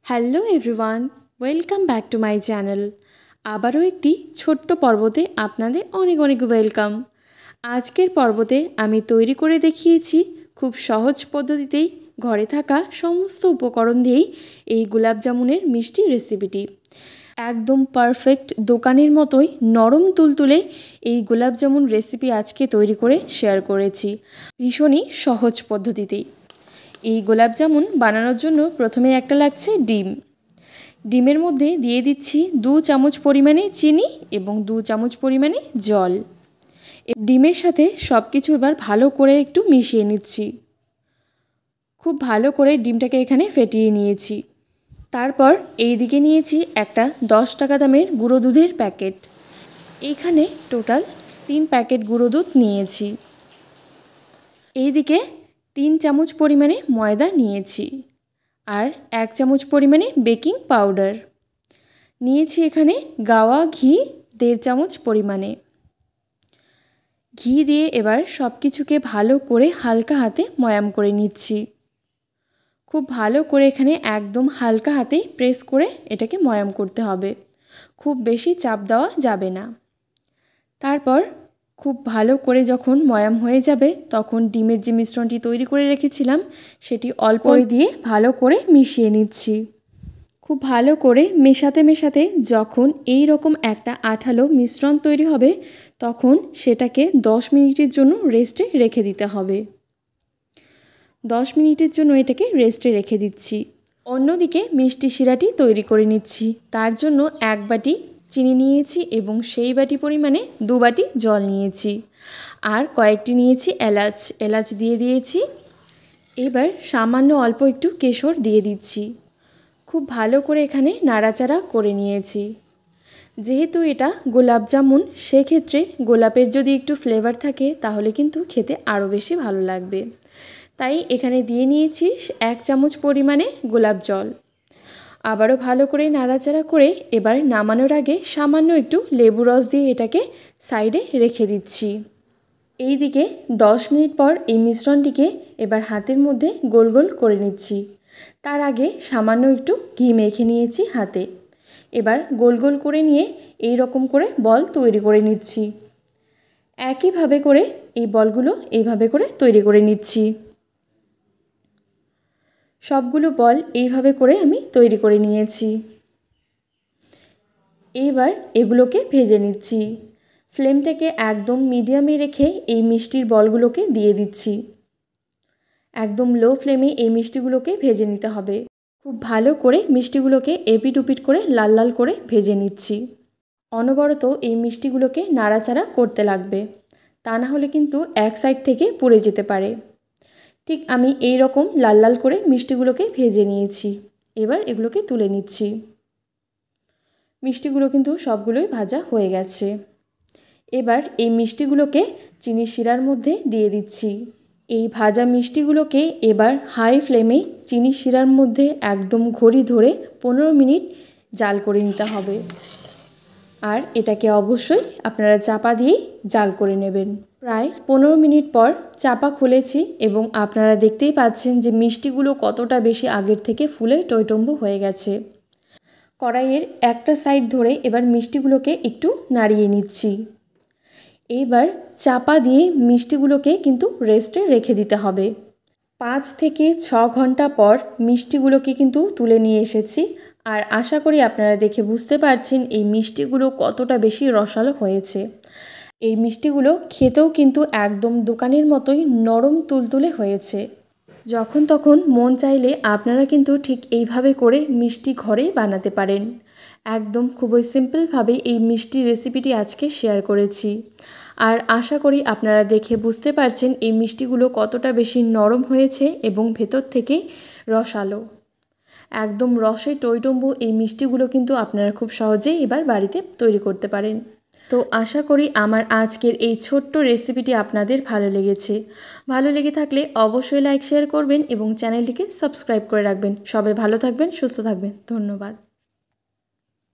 Hello everyone, welcome back to my channel. আবারও একটি ছোট্ট পর্বতে আপনাদের অনেক অনেক ওয়েলকাম। আজকের পর্বতে আমি তৈরি করে দেখিয়েছি খুব সহজ পদ্ধতিতেই ঘরে থাকা সমস্ত উপকরণ দিয়েই এই গোলাপ জামুনের মিষ্টি রেসিপিটি। একদম পারফেক্ট দোকানের মতোই নরম তুলতুলে এই গোলাপ জামুন রেসিপি আজকে তৈরি করে শেয়ার করেছি ভীষণই সহজ পদ্ধতিতেই। এই গোলাপ জামুন বানানোর জন্য প্রথমে একটা লাগছে ডিম। ডিমের মধ্যে দিয়ে দিচ্ছি 2 চামচ পরিমাণে চিনি এবং 2 চামচ পরিমাণে জল। ডিমের সাথে সব কিছু এবার ভালো করে একটু মিশিয়ে নিচ্ছি। খুব ভালো করে ডিমটাকে এখানে ফেটিয়ে নিয়েছি। তারপর এই দিকে নিয়েছি একটা 10 টাকা দামের গুঁড়ো দুধের প্যাকেট। এইখানে টোটাল 3 প্যাকেট গুঁড়ো দুধ নিয়েছি। এইদিকে 3 চামচ পরিমাণে ময়দা নিয়েছি আর 1 চামচ পরিমাণে বেকিং পাউডার নিয়েছি। এখানে গাওয়া ঘি 1.5 চামচ পরিমাণে। ঘি দিয়ে এবার সব কিছুকে ভালো করে হালকা হাতে ময়াম করে নিচ্ছি। খুব ভালো করে এখানে একদম হালকা হাতে প্রেস করে এটাকে ময়াম করতে হবে, খুব বেশি চাপ দেওয়া যাবে না। তারপর খুব ভালো করে যখন ময়াম হয়ে যাবে তখন ডিমের যে মিশ্রণটি তৈরি করে রেখেছিলাম সেটি অল্প দিয়ে ভালো করে মিশিয়ে নিচ্ছি। খুব ভালো করে মেশাতে মেশাতে যখন এই রকম একটা আঠালো মিশ্রণ তৈরি হবে তখন সেটাকে 10 মিনিটের জন্য রেস্টে রেখে দিতে হবে। 10 মিনিটের জন্য এটাকে রেস্টে রেখে দিচ্ছি। অন্যদিকে মিষ্টি শিরাটি তৈরি করে নিচ্ছি। তার জন্য 1 বাটি চিনি নিয়েছি এবং সেই বাটি পরিমাণে 2 বাটি জল নিয়েছি আর কয়েকটি নিয়েছি এলাচ দিয়ে দিয়েছি। এবার সামান্য অল্প একটু কেশর দিয়ে দিচ্ছি। খুব ভালো করে এখানে নাড়াচাড়া করে নিয়েছি। যেহেতু এটা গোলাপ জামুন সেক্ষেত্রে গোলাপের যদি একটু ফ্লেভার থাকে তাহলে কিন্তু খেতে আরও বেশি ভালো লাগবে। তাই এখানে দিয়ে নিয়েছি 1 চামচ পরিমাণে গোলাপ জল। আবারও ভালো করে নাড়াচাড়া করে এবার নামানোর আগে সামান্য একটু লেবু রস দিয়ে এটাকে সাইডে রেখে দিচ্ছি। এই দিকে 10 মিনিট পর এই মিশ্রণটিকে এবার হাতের মধ্যে গোল গোল করে নিচ্ছি। তার আগে সামান্য একটু ঘি মেখে নিয়েছি হাতে। এবার গোল গোল করে নিয়ে এই রকম করে বল তৈরি করে নিচ্ছি। একইভাবে করে এই বলগুলো এইভাবে করে তৈরি করে নিচ্ছি। সবগুলো বল এইভাবে করে আমি তৈরি করে নিয়েছি। এইবার এগুলোকে ভেজে নিচ্ছি। ফ্লেমটাকে একদম মিডিয়ামে রেখে এই মিষ্টির বলগুলোকে দিয়ে দিচ্ছি। একদম লো ফ্লেমে এই মিষ্টিগুলোকে ভেজে নিতে হবে। খুব ভালো করে মিষ্টিগুলোকে এপিট ওপিট করে লাল লাল করে ভেজে নিচ্ছি। অনবরত এই মিষ্টিগুলোকে নাড়াচাড়া করতে লাগবে, তা না হলে কিন্তু এক সাইড থেকে পুড়ে যেতে পারে। ঠিক আমি এই রকম লাল লাল করে মিষ্টিগুলোকে ভেজে নিয়েছি। এবার এগুলোকে তুলে নিচ্ছি। মিষ্টিগুলো কিন্তু সবগুলোই ভাজা হয়ে গেছে। এবার এই মিষ্টিগুলোকে চিনির শিরার মধ্যে দিয়ে দিচ্ছি। এই ভাজা মিষ্টিগুলোকে এবার হাই ফ্লেমে চিনির শিরার মধ্যে একদম ঘড়ি ধরে 15 মিনিট জাল করে নিতে হবে। আর এটাকে অবশ্যই আপনারা চাপা দিয়েই জাল করে নেবেন। প্রায় 15 মিনিট পর চাপা খুলেছি এবং আপনারা দেখতেই পাচ্ছেন যে মিষ্টিগুলো কতটা বেশি আগের থেকে ফুলে টইটম্বু হয়ে গেছে। কড়াইয়ের একটা সাইড ধরে এবার মিষ্টিগুলোকে একটু নাড়িয়ে নিচ্ছি। এইবার চাপা দিয়ে মিষ্টিগুলোকে কিন্তু রেস্টে রেখে দিতে হবে। 5 থেকে 6 ঘন্টা পর মিষ্টিগুলোকে কিন্তু তুলে নিয়ে এসেছি। আর আশা করি আপনারা দেখে বুঝতে পারছেন এই মিষ্টিগুলো কতটা বেশি রসালো হয়েছে। এই মিষ্টিগুলো খেতেও কিন্তু একদম দোকানের মতোই নরম তুলতুলে হয়েছে। যখন তখন মন চাইলে আপনারা কিন্তু ঠিক এইভাবে করে মিষ্টি ঘরেই বানাতে পারেন। একদম খুবই সিম্পলভাবে এই মিষ্টি রেসিপিটি আজকে শেয়ার করেছি। আর আশা করি আপনারা দেখে বুঝতে পারছেন এই মিষ্টিগুলো কতটা বেশি নরম হয়েছে এবং ভেতর থেকে রসালো। একদম রসে টইটম্বু এই মিষ্টিগুলো কিন্তু আপনারা খুব সহজেই এবার বাড়িতে তৈরি করতে পারেন। তো আশা করি আমার আজকের এই ছোট্ট রেসিপিটি আপনাদের ভালো লেগেছে। ভালো লেগে থাকলে অবশ্যই লাইক শেয়ার করবেন এবং চ্যানেলটিকে সাবস্ক্রাইব করে রাখবেন। সবাই ভালো থাকবেন, সুস্থ থাকবেন। ধন্যবাদ।